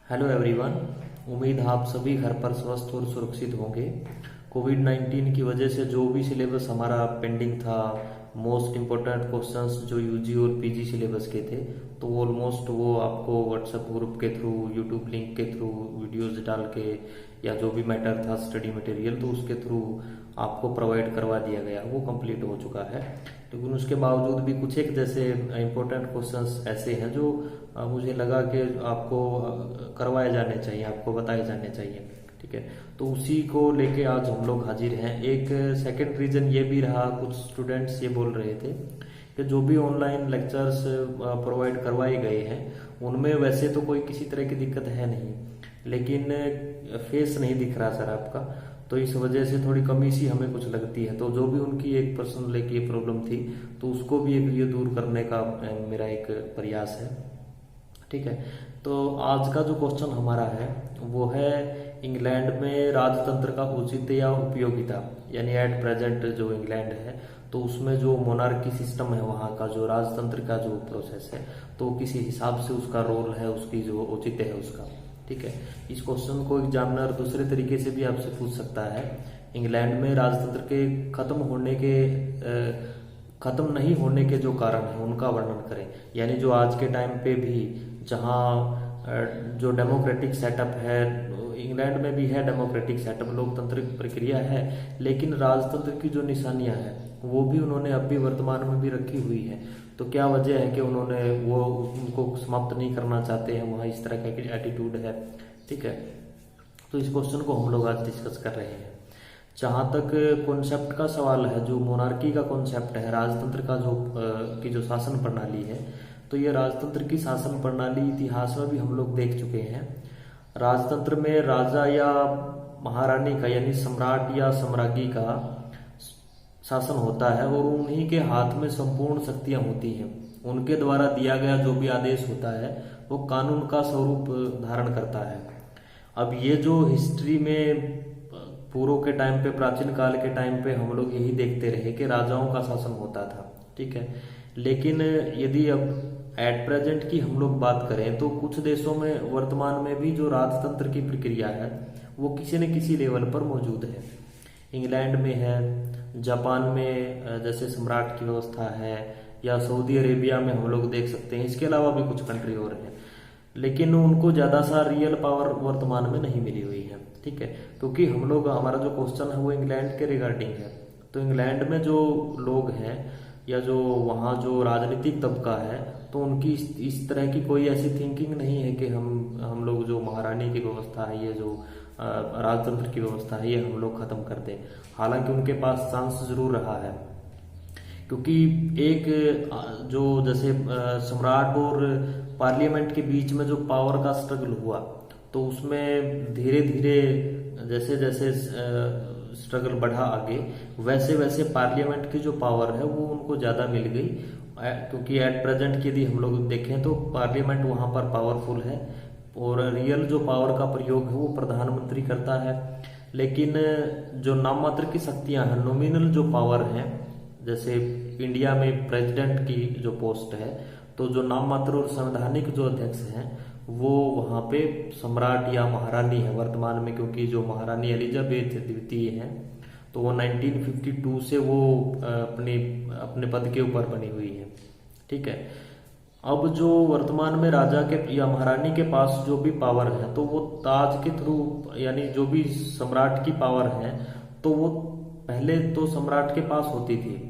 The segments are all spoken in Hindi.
Hello everyone. उम्मीद है आप सभी घर पर स्वस्थ और सुरक्षित होंगे। कोविड-19 की वजह से जो भी सिलेबस हमारा पेंडिंग था, मोस्ट इम्पोर्टेंट क्वेश्चंस जो यूजी और पीजी सिलेबस के थे, तो ऑलमोस्ट वो आपको व्हाट्सएप ग्रुप के थ्रू, यूट्यूब लिंक के थ्रू, वीडियोस डाल के या जो भी मैटर था स्टडी मटेरियल, तो उसके थ्रू आपको प्रोवाइड करवा दिया गया। वो कंप्लीट हो चुका है। लेकिन उसके बावजूद भी कुछ एक जैसे इम्पोर्टेंट क्वेश्चंस ऐसे हैं जो मुझे लगा कि आपको करवाए जाने चाहिए, आपको बताए जाने चाहिए। ठीक है, तो उसी को लेके आज हम लोग हाजिर हैं। एक सेकंड रीजन ये भी रहा, कुछ स्टूडेंट्स ये बोल रहे थे कि जो भी ऑनलाइन लेक्चर्स प्रोवाइड करवाए गए हैं उनमें वैसे तो कोई किसी तरह की दिक्कत है नहीं, लेकिन फेस नहीं दिख रहा सर आपका, तो इस वजह से थोड़ी कमी सी हमें कुछ लगती है। तो जो भी उनकी एक पर्सनल एक ये प्रॉब्लम थी, तो उसको भी एक ये दूर करने का मेरा एक प्रयास है। ठीक है, तो आज का जो क्वेश्चन हमारा है वो है इंग्लैंड में राजतंत्र का औचित्य या उपयोगिता, यानी एट प्रेजेंट जो इंग्लैंड है तो उसमें जो मोनार्की सिस्टम है, वहाँ का जो राजतंत्र का जो प्रोसेस है, तो किसी हिसाब से उसका रोल है, उसकी जो औचित्य है उसका। ठीक है, इस क्वेश्चन को एग्जामिनर दूसरे तरीके से भी आपसे पूछ सकता है। इंग्लैंड में राजतंत्र के खत्म नहीं होने के जो कारण है उनका वर्णन करें, यानी जो आज के टाइम पे भी जहाँ जो डेमोक्रेटिक सेटअप है, इंग्लैंड में भी है डेमोक्रेटिक सेटअप, लोकतांत्रिक प्रक्रिया है, लेकिन राजतंत्र की जो निशानियां हैं वो भी उन्होंने अभी वर्तमान में भी रखी हुई है। तो क्या वजह है कि उन्होंने वो उनको समाप्त नहीं करना चाहते हैं, वहाँ इस तरह का एटीट्यूड है। ठीक है, तो इस क्वेश्चन को हम लोग आज डिस्कस कर रहे हैं। जहाँ तक कॉन्सेप्ट का सवाल है, जो मोनार्की का कॉन्सेप्ट है, राजतंत्र का जो शासन प्रणाली है, तो ये राजतंत्र की शासन प्रणाली इतिहास में भी हम लोग देख चुके हैं। राजतंत्र में राजा या महारानी का, यानी सम्राट या सम्राज्ञी का शासन होता है और उन्हीं के हाथ में संपूर्ण शक्तियां होती हैं। उनके द्वारा दिया गया जो भी आदेश होता है वो कानून का स्वरूप धारण करता है। अब ये जो हिस्ट्री में पूर्व के टाइम पे, प्राचीन काल के टाइम पे हम लोग यही देखते रहे कि राजाओं का शासन होता था। ठीक है, लेकिन यदि अब एट प्रेजेंट की हम लोग बात करें तो कुछ देशों में वर्तमान में भी जो राजतंत्र की प्रक्रिया है वो किसी न किसी लेवल पर मौजूद है। इंग्लैंड में है, जापान में जैसे सम्राट की व्यवस्था है, या सऊदी अरेबिया में हम लोग देख सकते हैं। इसके अलावा भी कुछ कंट्री और हैं, लेकिन उनको ज्यादा सा रियल पावर वर्तमान में नहीं मिली हुई है। ठीक है, क्योंकि हम लोग, हमारा जो क्वेश्चन है वो इंग्लैंड के रिगार्डिंग है। तो इंग्लैंड में जो लोग हैं या जो वहाँ जो राजनीतिक तबका है, तो उनकी इस तरह की कोई ऐसी थिंकिंग नहीं है कि हम लोग जो महारानी की व्यवस्था है, ये जो राजतंत्र की व्यवस्था है, ये हम लोग खत्म कर दें। हालांकि उनके पास चांस जरूर रहा है, क्योंकि एक जो जैसे सम्राट और पार्लियामेंट के बीच में जो पावर का स्ट्रगल हुआ, तो उसमें धीरे धीरे जैसे जैसे स्ट्रगल बढ़ा आगे, वैसे वैसे पार्लियामेंट की जो पावर है वो उनको ज्यादा मिल गई। क्योंकि एट प्रेजेंट यदि हम लोग देखें तो पार्लियामेंट वहां पर पावरफुल है और रियल जो पावर का प्रयोग है वो प्रधानमंत्री करता है। लेकिन जो नाम मात्र की शक्तियां हैं, नॉमिनल जो पावर है, जैसे इंडिया में प्रेसिडेंट की जो पोस्ट है, तो जो नाम मात्र और संवैधानिक जो अध्यक्ष हैं वो वहाँ पे सम्राट या महारानी है वर्तमान में, क्योंकि जो महारानी एलिजाबेथ द्वितीय है तो वो 1952 से वो अपने पद के ऊपर बनी हुई है। ठीक है, अब जो वर्तमान में राजा के या महारानी के पास जो भी पावर है, तो वो ताज के थ्रू, यानी जो भी सम्राट की पावर है तो वो पहले तो सम्राट के पास होती थी।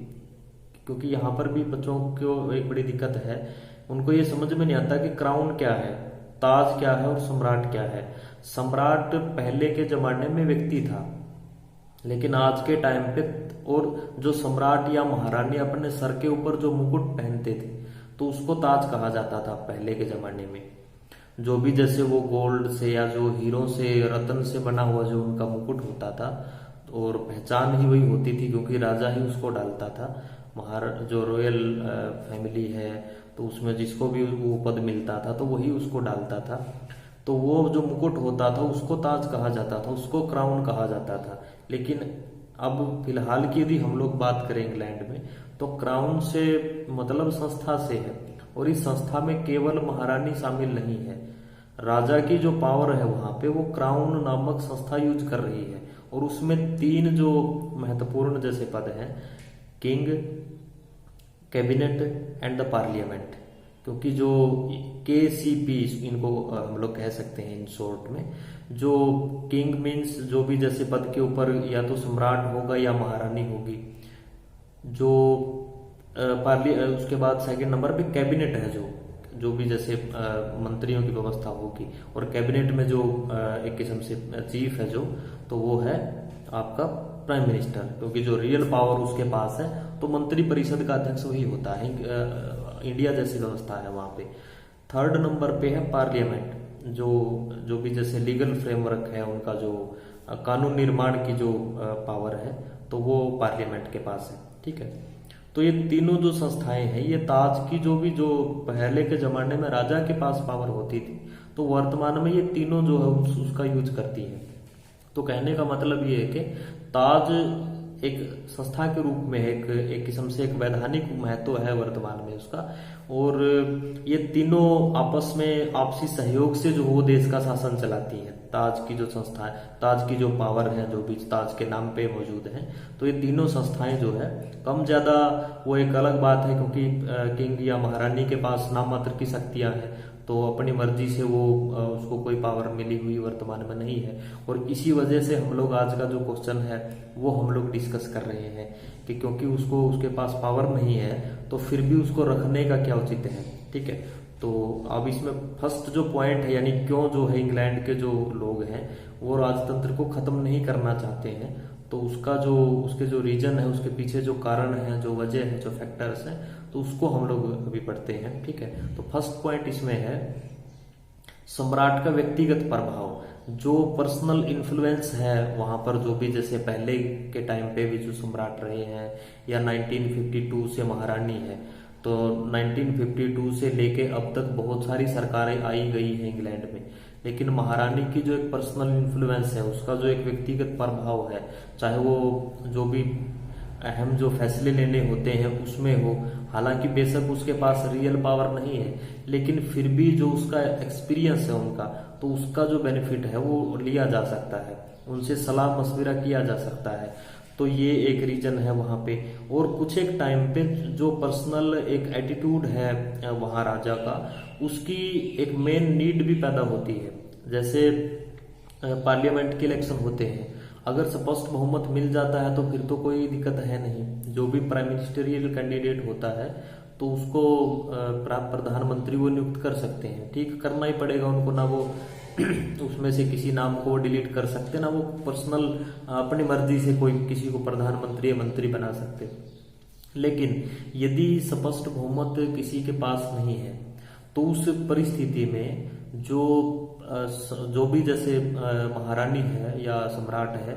क्योंकि यहाँ पर भी बच्चों को एक बड़ी दिक्कत है, उनको ये समझ में नहीं आता कि क्राउन क्या है, ताज क्या है और सम्राट क्या है। सम्राट पहले के जमाने में व्यक्ति था, लेकिन आज के टाइम पे, और जो सम्राट या महारानी अपने सर के ऊपर जो मुकुट पहनते थे तो उसको ताज कहा जाता था पहले के जमाने में। जो भी जैसे वो गोल्ड से या जो हीरो से, रत्न से बना हुआ जो उनका मुकुट होता था, और पहचान ही वही होती थी क्योंकि राजा ही उसको डालता था। जो रॉयल फैमिली है तो उसमें जिसको भी वो पद मिलता था तो वही उसको डालता था। तो वो जो मुकुट होता था उसको ताज कहा जाता था, उसको क्राउन कहा जाता था। लेकिन अब फिलहाल की यदि हम लोग बात करें इंग्लैंड में, तो क्राउन से मतलब संस्था से है, और इस संस्था में केवल महारानी शामिल नहीं है। राजा की जो पावर है वहां पे वो क्राउन नामक संस्था यूज कर रही है, और उसमें 3 जो महत्वपूर्ण जैसे पद हैं, king, cabinet and the parliament. क्योंकि जो KCP इनको हम लोग कह सकते हैं इन शॉर्ट में, जो किंग मीन्स जो भी जैसे पद के ऊपर या तो सम्राट होगा या महारानी होगी, जो उसके बाद सेकंड नंबर पे कैबिनेट है, जो भी जैसे मंत्रियों की व्यवस्था होगी, और कैबिनेट में जो एक किस्म से चीफ है जो, तो वो है आपका प्राइम मिनिस्टर, क्योंकि जो रियल पावर उसके पास है, तो मंत्री परिषद का अध्यक्ष वही होता है। इंडिया जैसी व्यवस्था है वहां पे। थर्ड नंबर पे है पार्लियामेंट, जो भी जैसे लीगल फ्रेमवर्क है, उनका जो कानून निर्माण की जो पावर है, तो वो पार्लियामेंट के पास है। ठीक है, तो ये तीनों जो संस्थाएं हैं, ये ताज की जो पहले के जमाने में राजा के पास पावर होती थी, तो वर्तमान में ये तीनों जो है उसका यूज करती है। तो कहने का मतलब ये है कि ताज एक संस्था के रूप में एक किस्म से एक वैधानिक महत्व है वर्तमान में उसका, और ये तीनों आपस में आपसी सहयोग से जो वो देश का शासन चलाती है। ताज की जो संस्था है, ताज की जो पावर है, जो भी ताज के नाम पे मौजूद है, तो ये तीनों संस्थाएं जो है कम ज्यादा वो एक अलग बात है, क्योंकि किंग या महारानी के पास नाम मात्र की शक्तियां हैं, तो अपनी मर्जी से वो उसको कोई पावर मिली हुई वर्तमान में नहीं है। और इसी वजह से हम लोग आज का जो क्वेश्चन है वो हम लोग डिस्कस कर रहे हैं कि क्योंकि उसके पास पावर नहीं है, तो फिर भी उसको रखने का क्या उचित है। ठीक है, तो अब इसमें फर्स्ट जो पॉइंट है, यानी क्यों जो है इंग्लैंड के जो लोग हैं वो राजतंत्र को खत्म नहीं करना चाहते हैं, तो उसके जो रीजन है, उसके पीछे जो कारण है, जो वजह है, जो फैक्टर्स हैं, तो उसको हम लोग अभी पढ़ते हैं। ठीक है, तो फर्स्ट पॉइंट इसमें है सम्राट का व्यक्तिगत प्रभाव, जो पर्सनल इन्फ्लुएंस है वहां पर, जो भी जैसे पहले के टाइम पे भी जो सम्राट रहे हैं, या 1952 से महारानी है, तो 1952 से लेके अब तक बहुत सारी सरकारें आई गई हैं इंग्लैंड में, लेकिन महारानी की जो एक पर्सनल इन्फ्लुएंस है, उसका जो एक व्यक्तिगत प्रभाव है, चाहे वो जो भी अहम जो फैसले लेने होते हैं उसमें हो, हालांकि बेशक उसके पास रियल पावर नहीं है, लेकिन फिर भी जो उसका एक्सपीरियंस है उनका, तो उसका जो बेनिफिट है वो लिया जा सकता है, उनसे सलाह मशविरा किया जा सकता है। तो ये एक रीजन है वहां पे। और कुछ एक टाइम पे जो पर्सनल एक एटीट्यूड है वहां राजा का, उसकी एक मेन नीड भी पैदा होती है। जैसे पार्लियामेंट के इलेक्शन होते हैं, अगर स्पष्ट बहुमत मिल जाता है तो फिर तो कोई दिक्कत है नहीं, जो भी प्राइम मिनिस्टरियल कैंडिडेट होता है तो उसको प्रधानमंत्री वो नियुक्त कर सकते हैं। ठीक, करना ही पड़ेगा उनको, ना वो उसमें से किसी नाम को डिलीट कर सकते, ना वो पर्सनल अपनी मर्जी से कोई किसी को प्रधानमंत्री या मंत्री बना सकते। लेकिन यदि स्पष्ट बहुमत किसी के पास नहीं है, तो उस परिस्थिति में जो भी जैसे महारानी है या सम्राट है,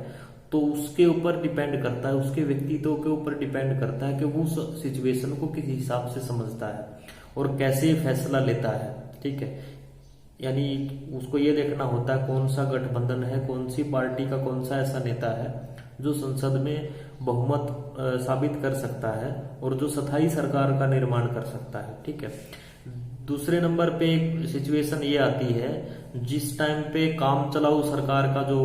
तो उसके ऊपर डिपेंड करता है, उसके व्यक्तित्व के ऊपर डिपेंड करता है कि वो सिचुएशन को किस हिसाब से समझता है और कैसे फैसला लेता है। ठीक है, यानी उसको ये देखना होता है कौन सा गठबंधन है, कौन सी पार्टी का कौन सा ऐसा नेता है जो संसद में बहुमत साबित कर सकता है और जो स्थायी सरकार का निर्माण कर सकता है। ठीक है, दूसरे नंबर पे एक सिचुएशन ये आती है जिस टाइम पे काम चलाऊ सरकार का जो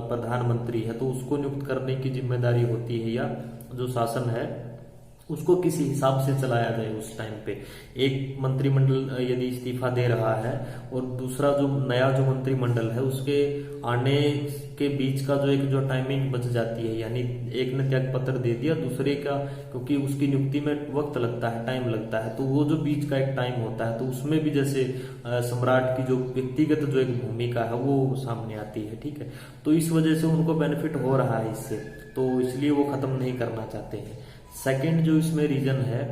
प्रधानमंत्री है, तो उसको नियुक्त करने की जिम्मेदारी होती है, या जो शासन है उसको किसी हिसाब से चलाया जाए। उस टाइम पे एक मंत्रिमंडल यदि इस्तीफा दे रहा है और दूसरा जो नया जो मंत्रिमंडल है उसके आने के बीच का जो टाइमिंग बच जाती है, यानी एक ने त्याग पत्र दे दिया, दूसरे का क्योंकि उसकी नियुक्ति में वक्त लगता है, टाइम लगता है, तो वो जो बीच का एक टाइम होता है, तो उसमें भी जैसे सम्राट की जो व्यक्तिगत जो एक भूमिका है वो सामने आती है। ठीक है, तो इस वजह से उनको बेनिफिट हो रहा है इससे, तो इसलिए वो खत्म नहीं करना चाहते हैं। सेकंड जो इसमें रीजन है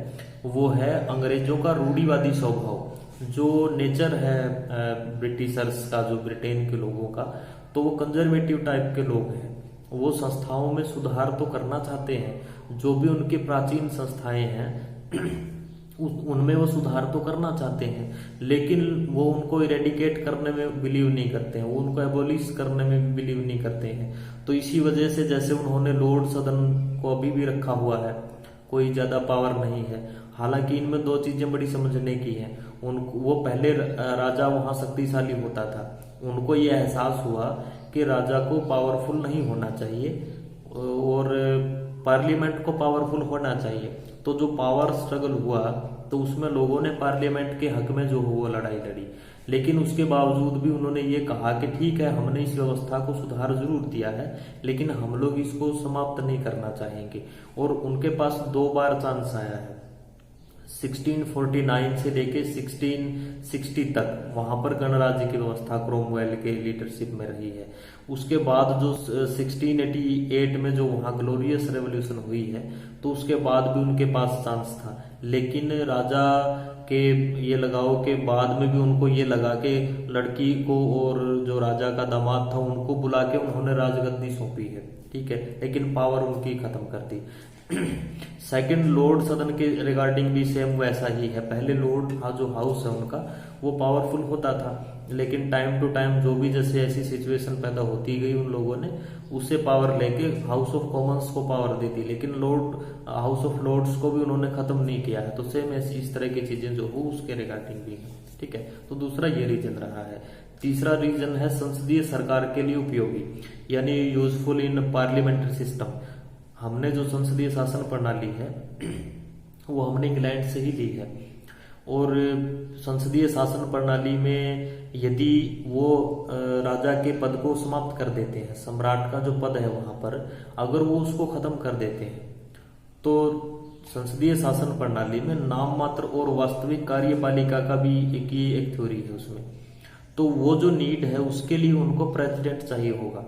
वो है अंग्रेजों का रूढ़िवादी स्वभाव, जो नेचर है ब्रिटिशर्स का, जो ब्रिटेन के लोगों का, तो वो कंजर्वेटिव टाइप के लोग हैं। वो संस्थाओं में सुधार तो करना चाहते हैं, जो भी उनकी प्राचीन संस्थाएं हैं उनमें वो सुधार तो करना चाहते हैं, लेकिन वो उनको इरेडिकेट करने में बिलीव नहीं करते हैं, वो उनको एबोलिश करने में भी बिलीव नहीं करते हैं। तो इसी वजह से जैसे उन्होंने लॉर्ड सदन को अभी भी रखा हुआ है, कोई ज्यादा पावर नहीं है। हालांकि इनमें दो चीजें बड़ी समझने की हैं। वो पहले राजा वहां शक्तिशाली होता था, उनको ये एहसास हुआ कि राजा को पावरफुल नहीं होना चाहिए और पार्लियामेंट को पावरफुल होना चाहिए। तो जो पावर स्ट्रगल हुआ तो उसमें लोगों ने पार्लियामेंट के हक में जो वो लड़ाई लड़ी, लेकिन उसके बावजूद भी उन्होंने ये कहा कि ठीक है, हमने इस व्यवस्था को सुधार जरूर दिया है लेकिन हम लोग इसको समाप्त नहीं करना चाहेंगे। और उनके पास 2 बार चांस आया है, 1649 से लेके 1660 तक वहां पर गणराज्य की व्यवस्था क्रोमवेल के लीडरशिप में रही है। उसके बाद जो 1688 में जो वहां ग्लोरियस रेवोल्यूशन हुई है तो उसके बाद भी उनके पास चांस था, लेकिन राजा के ये लगाओ के बाद में भी उनको ये लगा कि लड़की को और जो राजा का दामाद था उनको बुला के उन्होंने राजगद्दी सौंपी है, ठीक है, लेकिन पावर उनकी खत्म कर दी। सेकंड लॉर्ड सदन के रिगार्डिंग भी सेम वैसा ही है। पहले लॉर्ड जो हाउस है उनका वो पावरफुल होता था, लेकिन टाइम टू टाइम जो भी जैसे ऐसी सिचुएशन पैदा होती गई उन लोगों ने उससे पावर लेके हाउस ऑफ कॉमन्स को पावर दे दी, लेकिन लॉर्ड हाउस ऑफ लॉर्ड्स को भी उन्होंने खत्म नहीं किया है। तो सेम ऐसी इस तरह की चीजें जो हो उसके रिगार्डिंग भी है, ठीक है। तो दूसरा ये रीजन रहा है। तीसरा रीजन है संसदीय सरकार के लिए उपयोगी, यानी यूजफुल इन पार्लियामेंट्री सिस्टम। हमने जो संसदीय शासन प्रणाली है वो हमने इंग्लैंड से ही ली है, और संसदीय शासन प्रणाली में यदि वो राजा के पद को समाप्त कर देते हैं, सम्राट का जो पद है वहां पर अगर वो उसको खत्म कर देते हैं तो संसदीय शासन प्रणाली में नाम मात्र और वास्तविक कार्यपालिका का भी एक थ्योरी है उसमें। तो वो जो नीड है उसके लिए उनको प्रेसिडेंट चाहिए होगा,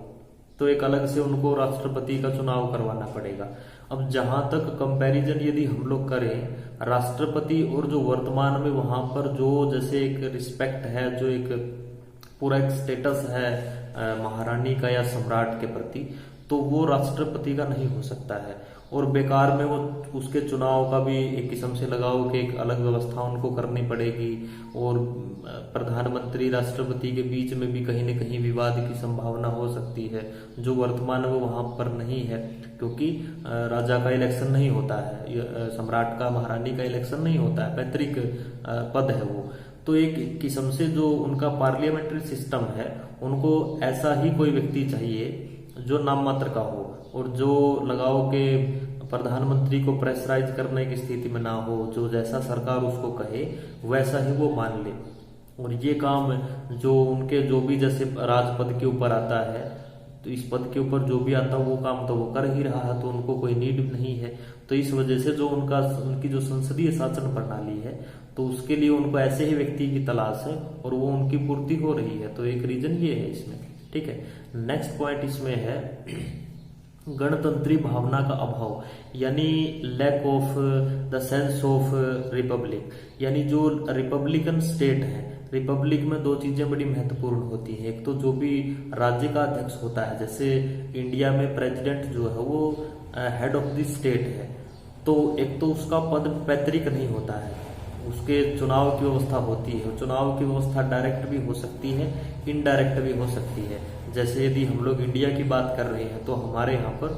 तो एक अलग से उनको राष्ट्रपति का चुनाव करवाना पड़ेगा। अब जहां तक कंपैरिजन यदि हम लोग करें राष्ट्रपति और जो वर्तमान में वहां पर जो जैसे एक रिस्पेक्ट है, जो एक पूरा एक स्टेटस है महारानी का या सम्राट के प्रति, तो वो राष्ट्रपति का नहीं हो सकता है। और बेकार में वो उसके चुनाव का भी एक किस्म से लगाओ कि एक अलग व्यवस्था उनको करनी पड़ेगी, और प्रधानमंत्री राष्ट्रपति के बीच में भी कहीं न कहीं विवाद की संभावना हो सकती है, जो वर्तमान में वहां पर नहीं है, क्योंकि राजा का इलेक्शन नहीं होता है, सम्राट का महारानी का इलेक्शन नहीं होता है, पैतृक पद है वो। तो एक किस्म से जो उनका पार्लियामेंट्री सिस्टम है उनको ऐसा ही कोई व्यक्ति चाहिए जो नाम मात्र का हो, और जो लगाओ के प्रधानमंत्री को प्रेशराइज करने की स्थिति में ना हो, जो जैसा सरकार उसको कहे वैसा ही वो मान ले। और ये काम जो उनके जो भी जैसे राजपद के ऊपर आता है, तो इस पद के ऊपर जो भी आता है वो काम तो वो कर ही रहा है, तो उनको कोई नीड नहीं है। तो इस वजह से जो उनकी जो संसदीय शासन प्रणाली है तो उसके लिए उनको ऐसे ही व्यक्ति की तलाश है और वो उनकी पूर्ति हो रही है। तो एक रीजन ये है इसमें, ठीक है। नेक्स्ट पॉइंट इसमें है गणतंत्री भावना का अभाव, यानी lack of the sense of republic. यानी जो रिपब्लिकन स्टेट है, रिपब्लिक में 2 चीजें बड़ी महत्वपूर्ण होती है। एक तो जो भी राज्य का अध्यक्ष होता है, जैसे इंडिया में प्रेसिडेंट जो है वो हेड ऑफ द स्टेट है, तो एक तो उसका पद पैतृक नहीं होता है, उसके चुनाव की व्यवस्था होती है। चुनाव की व्यवस्था डायरेक्ट भी हो सकती है, इनडायरेक्ट भी हो सकती है। जैसे यदि हम लोग इंडिया की बात कर रहे हैं तो हमारे यहाँ पर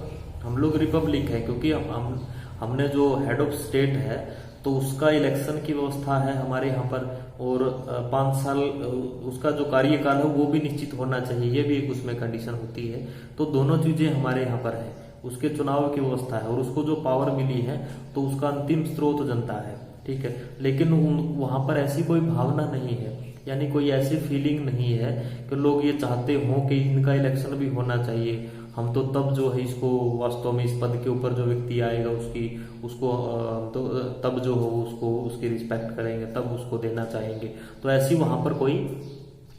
हम लोग रिपब्लिक है, क्योंकि हमने जो हेड ऑफ स्टेट है तो उसका इलेक्शन की व्यवस्था है हमारे यहाँ पर, और 5 साल उसका जो कार्यकाल है वो भी निश्चित होना चाहिए, ये भी एक उसमें कंडीशन होती है। तो दोनों चीजें हमारे यहाँ पर है, उसके चुनाव की व्यवस्था है और उसको जो पावर मिली है तो उसका अंतिम स्रोत जनता है, ठीक है। लेकिन वहां पर ऐसी कोई भावना नहीं है, यानी कोई ऐसी फीलिंग नहीं है कि लोग ये चाहते हो कि इनका इलेक्शन भी होना चाहिए, हम तो तब जो है इसको वास्तव में इस पद के ऊपर जो व्यक्ति आएगा उसको तो तब जो हो उसको उसकी रिस्पेक्ट करेंगे, तब उसको देना चाहेंगे। तो ऐसी वहां पर कोई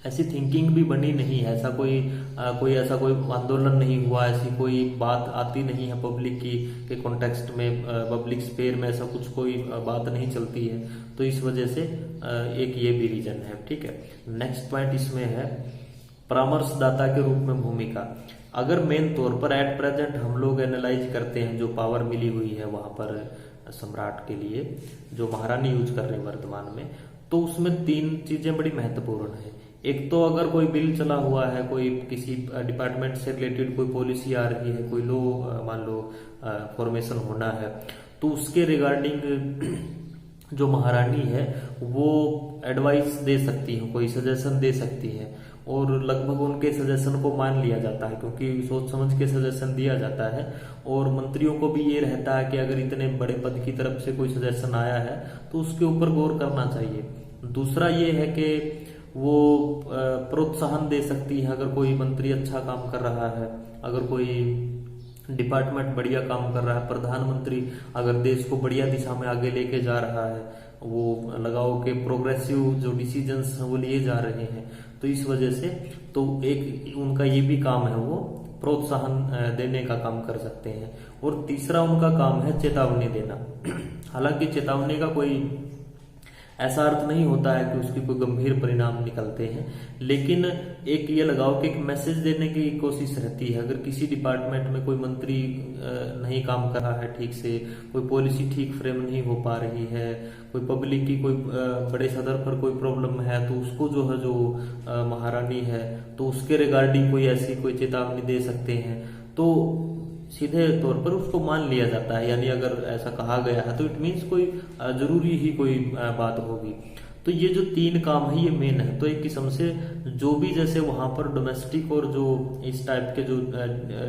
ऐसी थिंकिंग भी बनी नहीं है, ऐसा कोई ऐसा कोई आंदोलन नहीं हुआ, ऐसी कोई बात आती नहीं है पब्लिक की के कॉन्टेक्स्ट में, पब्लिक स्पेयर में ऐसा कुछ कोई बात नहीं चलती है। तो इस वजह से एक ये भी रीजन है, ठीक है। नेक्स्ट पॉइंट इसमें है परामर्शदाता के रूप में भूमिका। अगर मेन तौर पर एट प्रेजेंट हम लोग एनालाइज करते हैं जो पावर मिली हुई है वहां पर सम्राट के लिए, जो महारानी यूज कर रहे हैं वर्तमान में, तो उसमें 3 चीजें बड़ी महत्वपूर्ण है। एक तो अगर कोई बिल चला हुआ है, कोई किसी डिपार्टमेंट से रिलेटेड कोई पॉलिसी आ रही है, कोई लॉ मान लो फॉर्मेशन होना है, तो उसके रिगार्डिंग जो महारानी है वो एडवाइस दे सकती है, कोई सजेशन दे सकती है, और लगभग उनके सजेशन को मान लिया जाता है, क्योंकि सोच समझ के सजेशन दिया जाता है। और मंत्रियों को भी ये रहता है कि अगर इतने बड़े पद की तरफ से कोई सजेशन आया है तो उसके ऊपर गौर करना चाहिए। दूसरा ये है कि वो प्रोत्साहन दे सकती है, अगर कोई मंत्री अच्छा काम कर रहा है, अगर कोई डिपार्टमेंट बढ़िया काम कर रहा है, प्रधानमंत्री अगर देश को बढ़िया दिशा में आगे लेके जा रहा है, वो लगाओ कि प्रोग्रेसिव जो डिसीजंस हैं वो लिए जा रहे हैं, तो इस वजह से तो एक उनका ये भी काम है, वो प्रोत्साहन देने का काम कर सकते हैं। और तीसरा उनका काम है चेतावनी देना। हालांकि चेतावनी का कोई ऐसा अर्थ नहीं होता है कि उसकी कोई गंभीर परिणाम निकलते हैं, लेकिन एक ये लगाओ कि एक मैसेज देने की कोशिश रहती है। अगर किसी डिपार्टमेंट में कोई मंत्री नहीं काम कर रहा है ठीक से, कोई पॉलिसी ठीक फ्रेम नहीं हो पा रही है, कोई पब्लिक की कोई बड़े सदर पर कोई प्रॉब्लम है, तो उसको जो है जो महारानी है तो उसके रिगार्डिंग कोई ऐसी कोई चेतावनी दे सकते हैं, तो सीधे तौर पर उसको मान लिया जाता है। यानी अगर ऐसा कहा गया है तो इट मीन्स कोई जरूरी ही कोई बात होगी। तो ये जो 3 काम है ये मेन है। तो एक किस्म से जो भी जैसे वहां पर डोमेस्टिक और जो इस टाइप के जो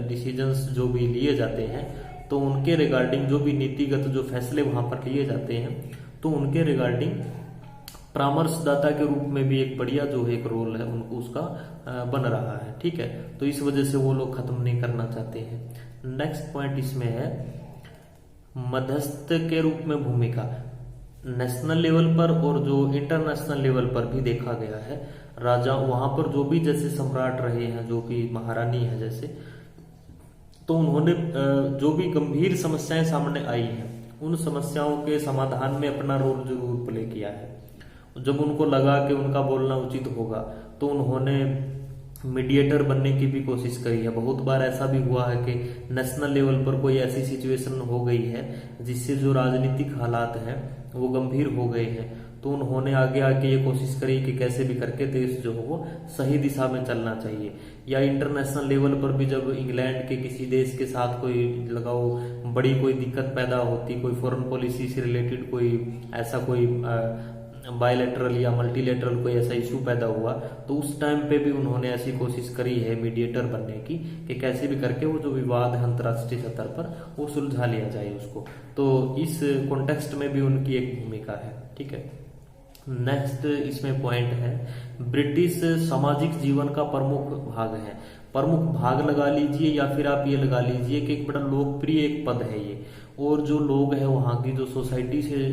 डिसीजंस जो भी लिए जाते हैं, तो उनके रिगार्डिंग जो भी नीतिगत जो फैसले वहां पर लिए जाते हैं, तो उनके रिगार्डिंग परामर्शदाता के रूप में भी एक बढ़िया जो एक रोल है उनको उसका बन रहा है। ठीक है, तो इस वजह से वो लोग खत्म नहीं करना चाहते हैं। नेक्स्ट पॉइंट इसमें है मध्यस्थ के रूप में भूमिका। नेशनल लेवल पर और जो इंटरनेशनल लेवल पर भी देखा गया है, राजा वहां पर जो भी जैसे सम्राट रहे हैं, जो भी महारानी है जैसे, तो उन्होंने जो भी गंभीर समस्याएं सामने आई हैं उन समस्याओं के समाधान में अपना रोल जरूर प्ले किया है। जब उनको लगा कि उनका बोलना उचित होगा तो उन्होंने मीडिएटर बनने की भी कोशिश करी है। बहुत बार ऐसा भी हुआ है कि नेशनल लेवल पर कोई ऐसी सिचुएशन हो गई है जिससे जो राजनीतिक हालात हैं वो गंभीर हो गए हैं, तो उन्होंने आगे आके ये कोशिश करी कि कैसे भी करके देश जो है वो सही दिशा में चलना चाहिए। या इंटरनेशनल लेवल पर भी जब इंग्लैंड के किसी देश के साथ कोई लगाओ बड़ी कोई दिक्कत पैदा होती, कोई फॉरेन पॉलिसी से रिलेटेड कोई ऐसा कोई बायलैटरल या मल्टीलैटरल कोई ऐसा इशू पैदा हुआ, तो उस टाइम पे भी उन्होंने ऐसी कोशिश करी है मीडिएटर बनने की कि कैसे भी करके वो जो विवाद है अंतर्राष्ट्रीय स्तर पर वो सुलझा लिया जाए उसको। तो इस कॉन्टेक्स्ट में भी उनकी एक भूमिका है। ठीक है, नेक्स्ट इसमें पॉइंट है ब्रिटिश सामाजिक जीवन का प्रमुख भाग है। प्रमुख भाग लगा लीजिए या फिर आप ये लगा लीजिए कि एक बड़ा लोकप्रिय एक पद है ये। और जो लोग हैं वहाँ की जो सोसाइटी से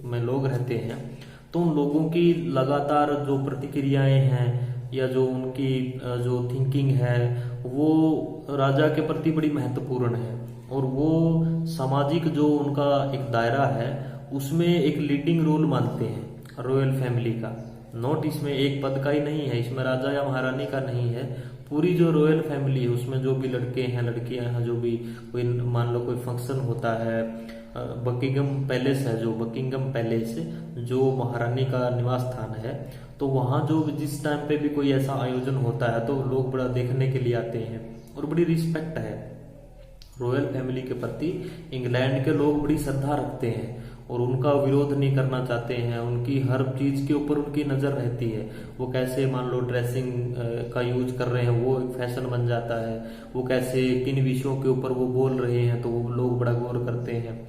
में लोग रहते हैं, तो उन लोगों की लगातार जो प्रतिक्रियाएं हैं या जो उनकी जो थिंकिंग है वो राजा के प्रति बड़ी महत्वपूर्ण है। और वो सामाजिक जो उनका एक दायरा है उसमें एक लीडिंग रोल मानते हैं रॉयल फैमिली का। नोट इसमें एक पद का ही नहीं है, इसमें राजा या महारानी का नहीं है, पूरी जो रॉयल फैमिली है उसमें जो भी लड़के हैं लड़कियां हैं, जो भी कोई मान लो कोई फंक्शन होता है, बकिंगम पैलेस है, जो बकिंगम पैलेस जो महारानी का निवास स्थान है, तो वहां जो जिस टाइम पे भी कोई ऐसा आयोजन होता है तो लोग बड़ा देखने के लिए आते हैं और बड़ी रिस्पेक्ट है रॉयल फैमिली के प्रति। इंग्लैंड के लोग बड़ी श्रद्धा रखते हैं और उनका विरोध नहीं करना चाहते हैं। उनकी हर चीज के ऊपर उनकी नजर रहती है। वो कैसे मान लो ड्रेसिंग का यूज कर रहे हैं वो एक फैशन बन जाता है, वो कैसे किन विषयों के ऊपर वो बोल रहे हैं तो वो लोग बड़ा गौर करते हैं।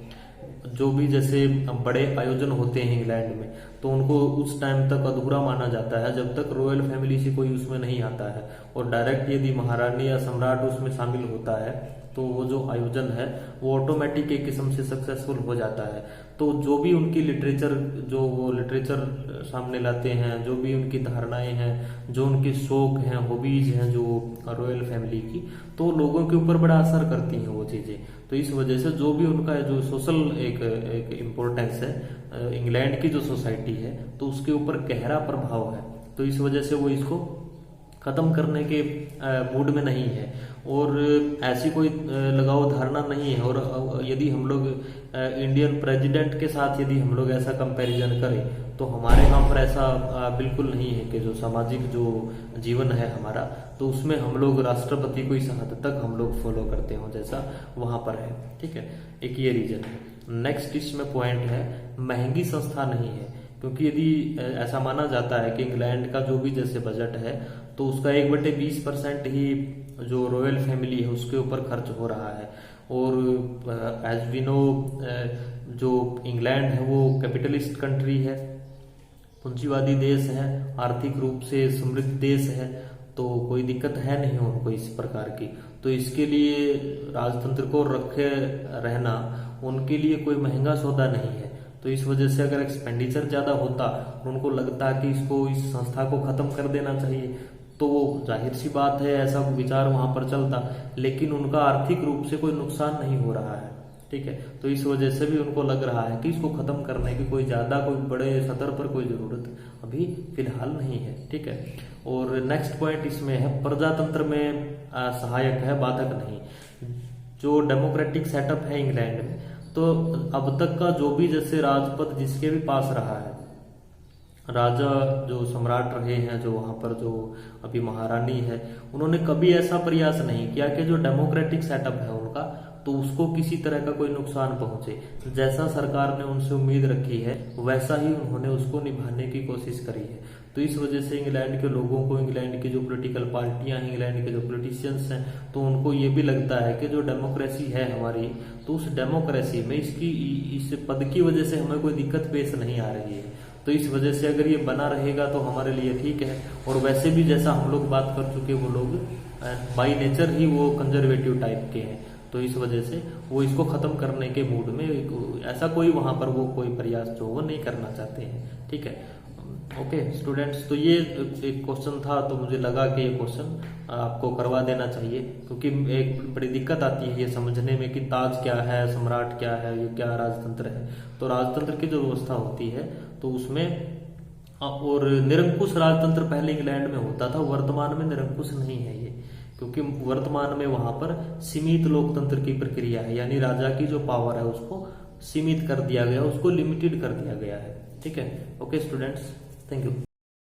जो भी जैसे बड़े आयोजन होते हैं इंग्लैंड में तो उनको उस टाइम तक अधूरा माना जाता है जब तक रॉयल फैमिली से कोई उसमें नहीं आता है। और डायरेक्ट यदि महारानी या सम्राट उसमें शामिल होता है तो वो जो आयोजन है वो ऑटोमेटिक एक किस्म से सक्सेसफुल हो जाता है। तो जो भी उनकी लिटरेचर जो वो लिटरेचर सामने लाते हैं, जो भी उनकी धारणाएं हैं, जो उनके शौक हैं, हॉबीज हैं जो रॉयल फैमिली की, तो लोगों के ऊपर बड़ा असर करती हैं वो चीजें। तो इस वजह से जो भी उनका जो सोशल एक इम्पोर्टेंस है इंग्लैंड की जो सोसाइटी है तो उसके ऊपर गहरा प्रभाव है। तो इस वजह से वो इसको खत्म करने के मूड में नहीं है और ऐसी कोई लगाओ धारणा नहीं है। और यदि हम लोग इंडियन प्रेसिडेंट के साथ यदि हम लोग ऐसा कंपैरिजन करें तो हमारे यहाँ पर ऐसा बिल्कुल नहीं है कि जो सामाजिक जो जीवन है हमारा तो उसमें हम लोग राष्ट्रपति को इस हद तक हम लोग फॉलो करते हो जैसा वहां पर है। ठीक है, एक ये रीजन है। नेक्स्ट इसमें पॉइंट है, महंगी संस्था नहीं है, क्योंकि यदि ऐसा माना जाता है कि इंग्लैंड का जो भी जैसे बजट है तो उसका 1/20% ही जो रॉयल फैमिली है उसके ऊपर खर्च हो रहा है। और एज वी नो जो इंग्लैंड है वो कैपिटलिस्ट कंट्री है, पूंजीवादी देश है, आर्थिक रूप से समृद्ध देश है, तो कोई दिक्कत है नहीं उनको इस प्रकार की। तो इसके लिए राजतंत्र को रखे रहना उनके लिए कोई महंगा सौदा नहीं है। तो इस वजह से अगर एक्सपेंडिचर ज्यादा होता और उनको लगता कि इसको इस संस्था को खत्म कर देना चाहिए तो वो जाहिर सी बात है ऐसा विचार वहां पर चलता, लेकिन उनका आर्थिक रूप से कोई नुकसान नहीं हो रहा है, ठीक है। तो इस वजह से भी उनको लग रहा है कि इसको खत्म करने की कोई ज्यादा कोई बड़े सतर पर कोई जरूरत अभी फिलहाल नहीं है, ठीक है। और नेक्स्ट पॉइंट इसमें है, प्रजातंत्र में सहायक है, बाधक नहीं। जो डेमोक्रेटिक सेटअप है इंग्लैंड में, तो अब तक का जो भी जैसे राजपद जिसके भी पास रहा है, राजा जो सम्राट रहे हैं, जो वहां पर जो अभी महारानी है, उन्होंने कभी ऐसा प्रयास नहीं किया कि जो डेमोक्रेटिक सेटअप है उनका तो उसको किसी तरह का कोई नुकसान पहुंचे। जैसा सरकार ने उनसे उम्मीद रखी है वैसा ही उन्होंने उसको निभाने की कोशिश करी है। तो इस वजह से इंग्लैंड के लोगों को, इंग्लैंड की जो पॉलिटिकल पार्टियां हैं, इंग्लैंड के जो पॉलिटिशियंस हैं, तो उनको ये भी लगता है कि जो डेमोक्रेसी है हमारी, तो उस डेमोक्रेसी में इस पद की वजह से हमें कोई दिक्कत पेश नहीं आ रही है। तो इस वजह से अगर ये बना रहेगा तो हमारे लिए ठीक है। और वैसे भी जैसा हम लोग बात कर चुके, वो लोग बाई नेचर ही वो कंजर्वेटिव टाइप के हैं, तो इस वजह से वो इसको खत्म करने के मूड में, ऐसा कोई वहां पर वो कोई प्रयास जो वो नहीं करना चाहते हैं, ठीक है। ओके स्टूडेंट्स, तो ये एक क्वेश्चन था, तो मुझे लगा कि ये क्वेश्चन आपको करवा देना चाहिए, क्योंकि एक बड़ी दिक्कत आती है ये समझने में कि ताज क्या है, सम्राट क्या है, ये क्या राजतंत्र है। तो राजतंत्र की जो व्यवस्था होती है तो उसमें और निरंकुश राजतंत्र पहले इंग्लैंड में होता था, वर्तमान में निरंकुश नहीं है ये, क्योंकि वर्तमान में वहां पर सीमित लोकतंत्र की प्रक्रिया है, यानी राजा की जो पावर है उसको सीमित कर दिया गया, उसको लिमिटेड कर दिया गया है, ठीक है। Okay students, thank you.